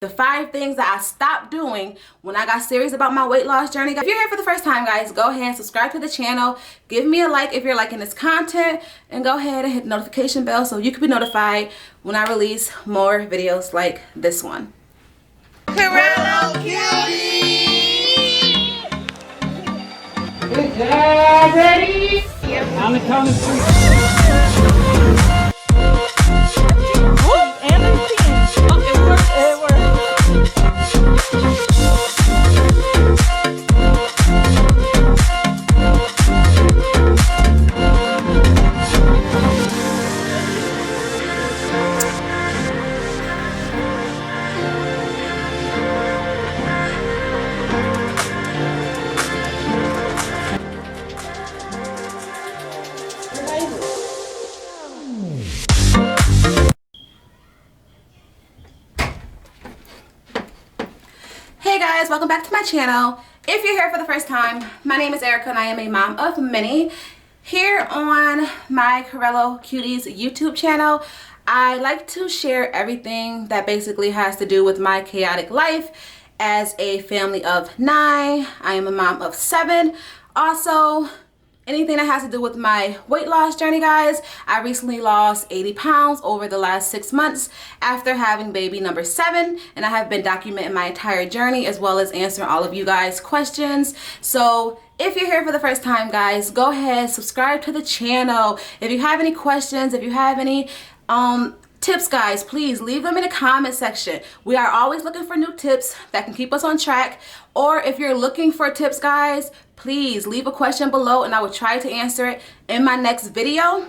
The 5 things that I stopped doing when I got serious about my weight loss journey. If you're here for the first time, guys, go ahead and subscribe to the channel. Give me a like if you're liking this content, and go ahead and hit the notification bell so you can be notified when I release more videos like this one. Hello, cutie! Good job, ready? Yep. On the count of 3. And a 10. Oh, it worked. It worked. Hey guys, welcome back to my channel. If you're here for the first time, my name is Erica and I am a mom of many. Here on my Corello Cuties YouTube channel, I like to share everything that basically has to do with my chaotic life as a family of 9. I am a mom of 7. Also, anything that has to do with my weight loss journey, guys. I recently lost 80 pounds over the last 6 months after having baby number 7, and I have been documenting my entire journey as well as answering all of you guys' questions. So if you're here for the first time, guys, go ahead, subscribe to the channel. If you have any questions, if you have any tips, guys, please leave them in the comment section. We are always looking for new tips that can keep us on track. Or if you're looking for tips, guys, please leave a question below and I will try to answer it in my next video.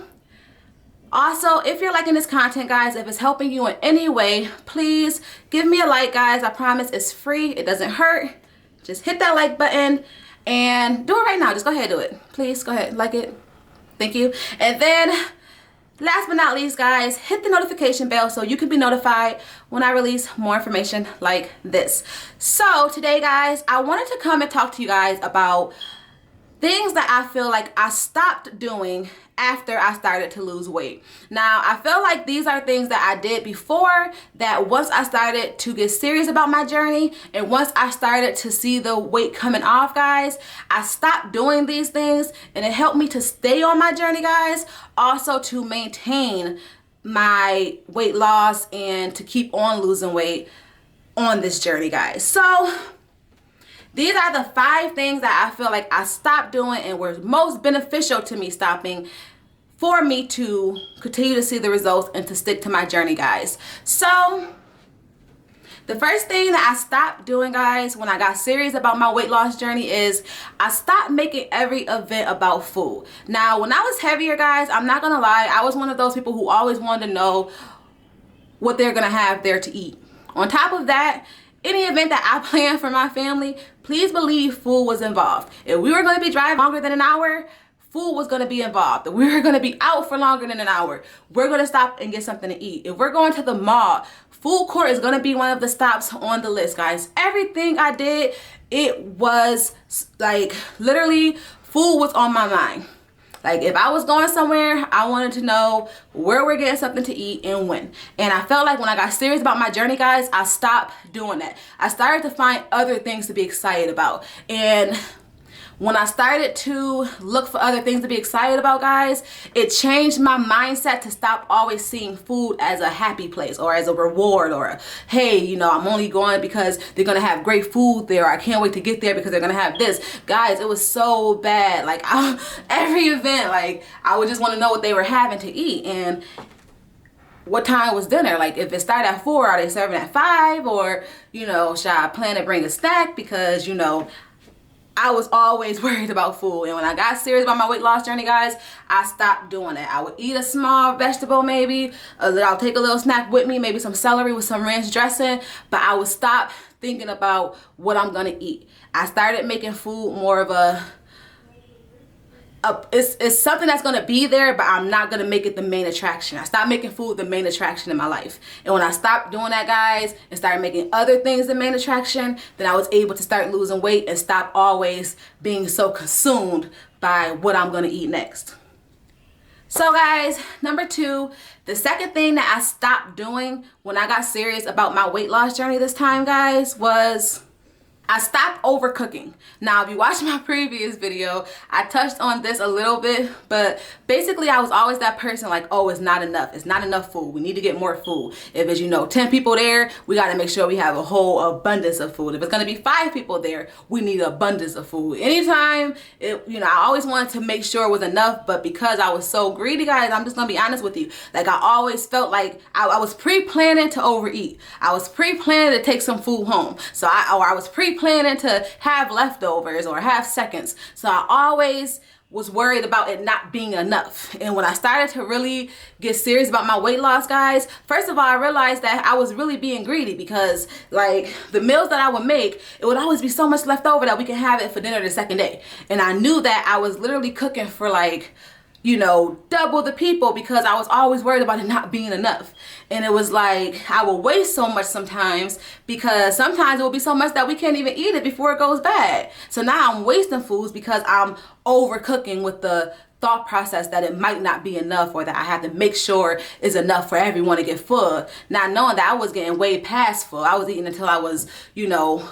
Also, if you're liking this content, guys, if it's helping you in any way, please give me a like, guys. I promise it's free. It doesn't hurt. Just hit that like button and do it right now. Just go ahead and do it. Please go ahead, like it. Thank you. And then last but not least, guys, hit the notification bell so you can be notified when I release more information like this. So today, guys, I wanted to come and talk to you guys about things that I feel like I stopped doing after I started to lose weight. Now, I feel like these are things that I did before, that once I started to get serious about my journey and once I started to see the weight coming off, guys, I stopped doing these things and it helped me to stay on my journey, guys. Also to maintain my weight loss and to keep on losing weight on this journey, guys. So these are the 5 things that I feel like I stopped doing and were most beneficial to me stopping for me to continue to see the results and to stick to my journey, guys. So the first thing that I stopped doing, guys, when I got serious about my weight loss journey is I stopped making every event about food. Now, when I was heavier, guys, I'm not gonna lie, I was one of those people who always wanted to know what they're gonna have there to eat. On top of that, any event that I planned for my family, please believe food was involved. If we were going to be driving longer than an hour, food was going to be involved. If we were going to be out for longer than an hour, we're going to stop and get something to eat. If we're going to the mall, food court is going to be one of the stops on the list, guys. Everything I did, it was like literally food was on my mind. Like if I was going somewhere, I wanted to know where we're getting something to eat and when. And I felt like when I got serious about my journey, guys, I stopped doing that. I started to find other things to be excited about. And when I started to look for other things to be excited about, guys, it changed my mindset to stop always seeing food as a happy place or as a reward or a, hey, you know, I'm only going because they're going to have great food there. Or I can't wait to get there because they're going to have this. Guys, it was so bad. Like every event, like I would just want to know what they were having to eat and what time was dinner. Like if it started at 4, are they serving at 5? Or, you know, should I plan to bring a snack because, you know, I was always worried about food. And when I got serious about my weight loss journey, guys, I stopped doing that. I would eat a small vegetable maybe, I'll take a little snack with me, maybe some celery with some ranch dressing, but I would stop thinking about what I'm gonna eat. I started making food more of it's something that's gonna be there, but I'm not gonna make it the main attraction. I stopped making food the main attraction in my life. And when I stopped doing that, guys, and started making other things the main attraction, then I was able to start losing weight and stop always being so consumed by what I'm gonna eat next. So guys, number 2, the second thing that I stopped doing when I got serious about my weight loss journey this time, guys, was I stopped overcooking. Now, if you watched my previous video, I touched on this a little bit, but basically I was always that person like, oh, it's not enough. It's not enough food. We need to get more food. If it's, 10 people there, we got to make sure we have a whole abundance of food. If it's going to be 5 people there, we need abundance of food. Anytime, I always wanted to make sure it was enough, but because I was so greedy, guys, I'm just going to be honest with you. Like, I always felt like I was pre-planning to overeat. I was pre-planning to take some food home. So I was pre-planning to have leftovers or have seconds. So I always was worried about it not being enough. And when I started to really get serious about my weight loss, guys, first of all, I realized that I was really being greedy because like the meals that I would make, it would always be so much left over that we can have it for dinner the second day. And I knew that I was literally cooking for like, double the people because I was always worried about it not being enough. And it was like I will waste so much sometimes because sometimes it will be so much that we can't even eat it before it goes bad. So now I'm wasting foods because I'm overcooking with the thought process that it might not be enough or that I have to make sure it's enough for everyone to get full. Not knowing that I was getting way past full. I was eating until I was,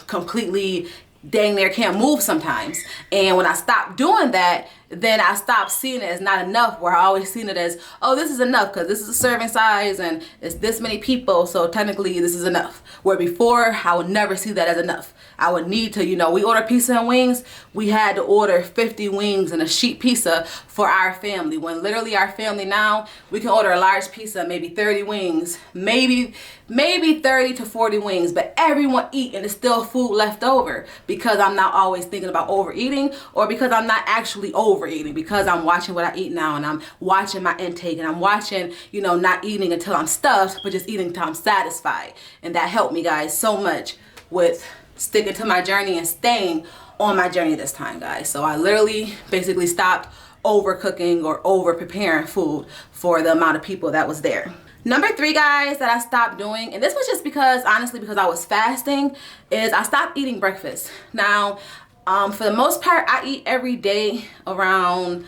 completely dang near can't move sometimes. And when I stopped doing that, then I stopped seeing it as not enough, where I always seen it as, oh, this is enough because this is a serving size and it's this many people, so technically this is enough. Where before, I would never see that as enough. I would need to, we order pizza and wings, we had to order 50 wings and a sheet pizza for our family. When literally our family now, we can order a large pizza, maybe 30 wings, maybe 30 to 40 wings, but everyone eat and there's still food left over because I'm not always thinking about overeating or because I'm not actually overeating, because I'm watching what I eat now and I'm watching my intake and I'm watching, not eating until I'm stuffed, but just eating until I'm satisfied. And that helped me, guys, so much with sticking to my journey and staying on my journey this time, guys. So I literally basically stopped overcooking or over preparing food for the amount of people that was there. Number 3, guys, that I stopped doing, and this was just because, honestly, because I was fasting, is I stopped eating breakfast. Now, for the most part, I eat every day around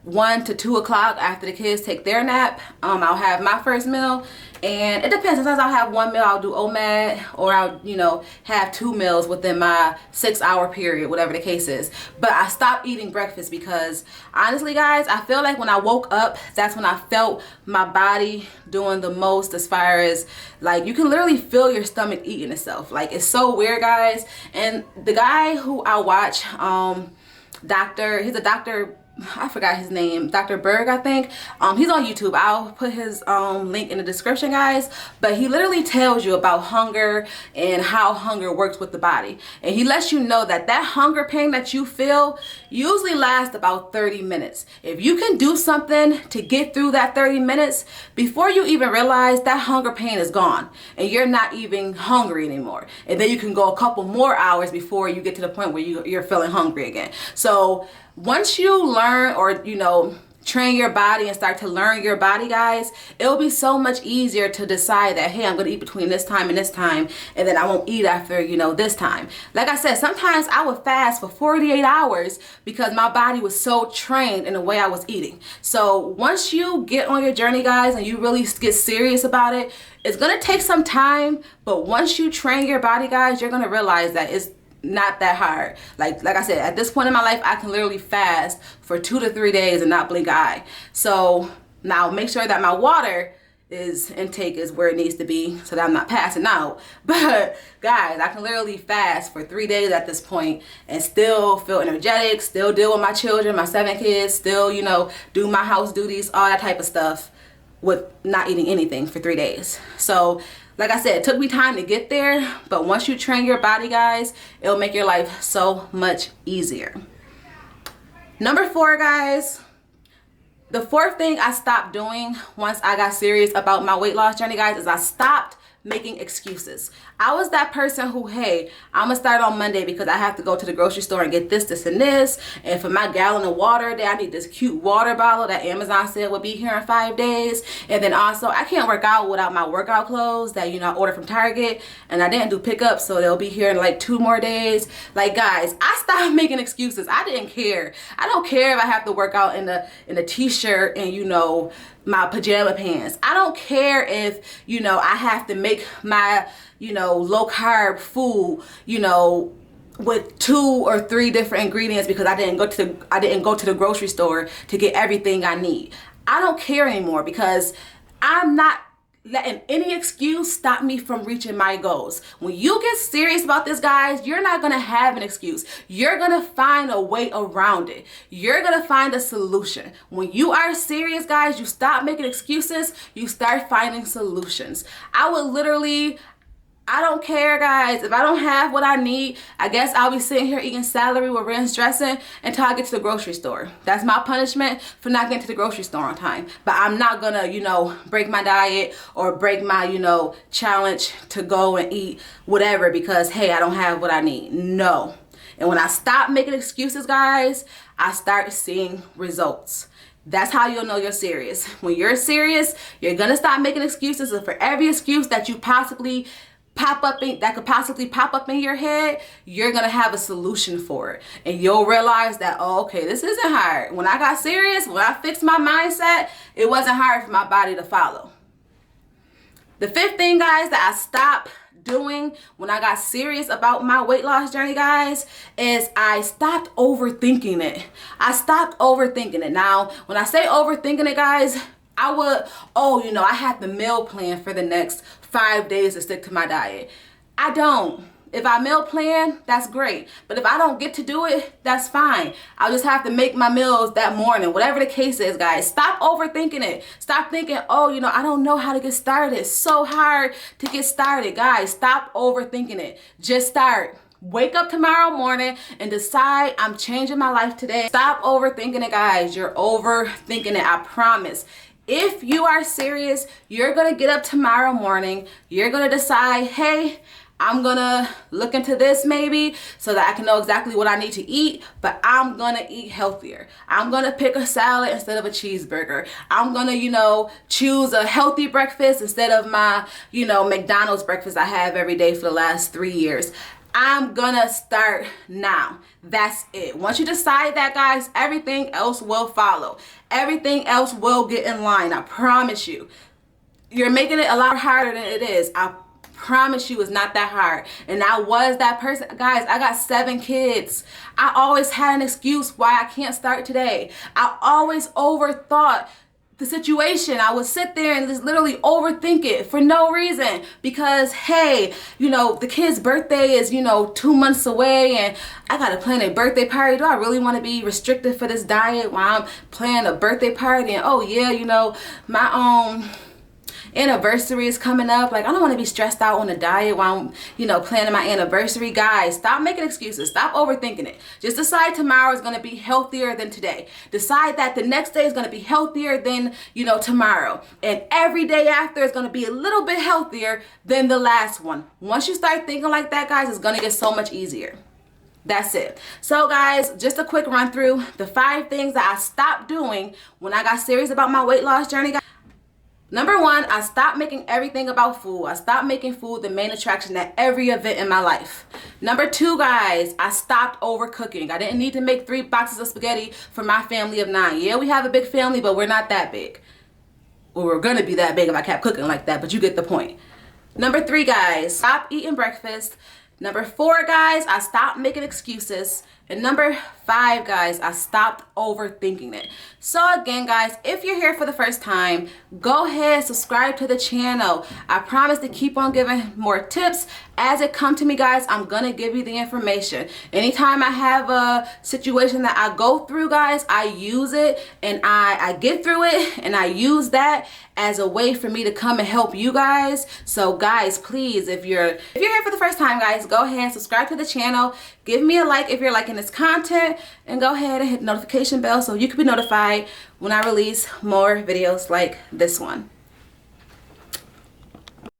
1 to 2 o'clock after the kids take their nap. I'll have my first meal, and it depends. Sometimes I'll have one meal, I'll do OMAD, or I'll, have 2 meals within my 6-hour period, whatever the case is. But I stopped eating breakfast because, honestly, guys, I feel like when I woke up, that's when I felt my body doing the most as far as, like, you can literally feel your stomach eating itself. Like, it's so weird, guys. And the guy who I watch, he's a doctor, I forgot his name, Dr. Berg, I think. He's on YouTube. I'll put his link in the description, guys. But he literally tells you about hunger and how hunger works with the body. And he lets you know that that hunger pain that you feel usually lasts about 30 minutes. If you can do something to get through that 30 minutes, before you even realize that hunger pain is gone and you're not even hungry anymore. And then you can go a couple more hours before you get to the point where you're feeling hungry again. So once you learn or, train your body and start to learn your body, guys, it'll be so much easier to decide that, hey, I'm going to eat between this time and this time, and then I won't eat after, this time. Like I said, sometimes I would fast for 48 hours because my body was so trained in the way I was eating. So once you get on your journey, guys, and you really get serious about it, it's going to take some time, but once you train your body, guys, you're going to realize that it's not that hard. Like I said, at this point in my life, I can literally fast for 2 to 3 days and not blink an eye. So now make sure that my water intake is where it needs to be so that I'm not passing out. But guys, I can literally fast for 3 days at this point and still feel energetic, still deal with my children, my 7 kids, still, do my house duties, all that type of stuff with not eating anything for 3 days. So like I said, it took me time to get there, but once you train your body, guys, it'll make your life so much easier. Number 4, guys, the 4th thing I stopped doing once I got serious about my weight loss journey, guys, is I stopped making excuses. I was that person who, hey, I'm gonna start on Monday because I have to go to the grocery store and get this, and this. And for my gallon of water, I need this cute water bottle that Amazon said would be here in 5 days. And then also, I can't work out without my workout clothes that, I ordered from Target. And I didn't do pickup, so they'll be here in like 2 more days. Like, guys, I stopped making excuses. I didn't care. I don't care if I have to work out in a t-shirt and, my pajama pants. I don't care if, I have to make my, low carb food, with 2 or 3 different ingredients because I didn't go to the grocery store to get everything I need. I don't care anymore because I'm not letting any excuse stop me from reaching my goals. When you get serious about this, guys, you're not gonna have an excuse. You're gonna find a way around it. You're gonna find a solution. When you are serious, guys, you stop making excuses, you start finding solutions. I don't care, guys. If I don't have what I need, I guess I'll be sitting here eating celery with ranch dressing until I get to the grocery store. That's my punishment for not getting to the grocery store on time. But I'm not gonna, break my diet or break my, challenge to go and eat whatever because, hey, I don't have what I need. No. And when I stop making excuses, guys, I start seeing results. That's how you'll know you're serious. When you're serious, you're gonna stop making excuses. And for every excuse that you possibly could possibly pop up in your head, you're gonna have a solution for it. And you'll realize that, oh, okay, this isn't hard. When I got serious, when I fixed my mindset, it wasn't hard for my body to follow. The 5th thing, guys, that I stopped doing when I got serious about my weight loss journey, guys, is I stopped overthinking it. Now, when I say overthinking it, guys, I would, I have the meal plan for the next 5 days to stick to my diet. I don't. If I meal plan, that's great. But if I don't get to do it, that's fine. I'll just have to make my meals that morning, whatever the case is, guys. Stop overthinking it. Stop thinking, I don't know how to get started. It's so hard to get started. Guys, stop overthinking it. Just start. Wake up tomorrow morning and decide I'm changing my life today. Stop overthinking it, guys. You're overthinking it, I promise. If you are serious, you're gonna get up tomorrow morning, you're gonna decide, hey, I'm gonna look into this maybe so that I can know exactly what I need to eat, but I'm gonna eat healthier. I'm gonna pick a salad instead of a cheeseburger. I'm gonna, choose a healthy breakfast instead of my, McDonald's breakfast I have every day for the last 3 years. I'm gonna start now. That's it. Once you decide that, guys, everything else will follow. Everything else will get in line. I promise you. You're making it a lot harder than it is. I promise you it's not that hard. And I was that person. Guys, I got 7 kids. I always had an excuse why I can't start today. I always overthought the situation. I would sit there and just literally overthink it for no reason because, hey, the kid's birthday is, 2 months away and I gotta plan a birthday party. Do I really want to be restricted for this diet while I'm planning a birthday party? And oh yeah, my anniversary is coming up. Like, I don't want to be stressed out on a diet while I'm, planning my anniversary. Guys, stop making excuses. Stop overthinking it. Just decide tomorrow is going to be healthier than today. Decide that the next day is going to be healthier than, tomorrow. And every day after is going to be a little bit healthier than the last one. Once you start thinking like that, guys, it's going to get so much easier. That's it. So guys, just a quick run through the 5 things that I stopped doing when I got serious about my weight loss journey, guys. Number 1, I stopped making everything about food. I stopped making food the main attraction at every event in my life. Number 2, guys, I stopped overcooking. I didn't need to make 3 boxes of spaghetti for my family of 9. Yeah, we have a big family, but we're not that big. Well, we're gonna be that big if I kept cooking like that, but you get the point. Number 3, guys, stop eating breakfast. Number 4, guys, I stopped making excuses. And number 5, guys, I stopped overthinking it. So again, guys, if you're here for the first time, go ahead, subscribe to the channel. I promise to keep on giving more tips. As it come to me, guys, I'm gonna give you the information. Anytime I have a situation that I go through, guys, I use it and I get through it and I use that as a way for me to come and help you guys. So guys, please, if you're here for the first time, guys, go ahead, subscribe to the channel. Give me a like if you're liking this content, and go ahead and hit the notification bell so you can be notified when I release more videos like this one.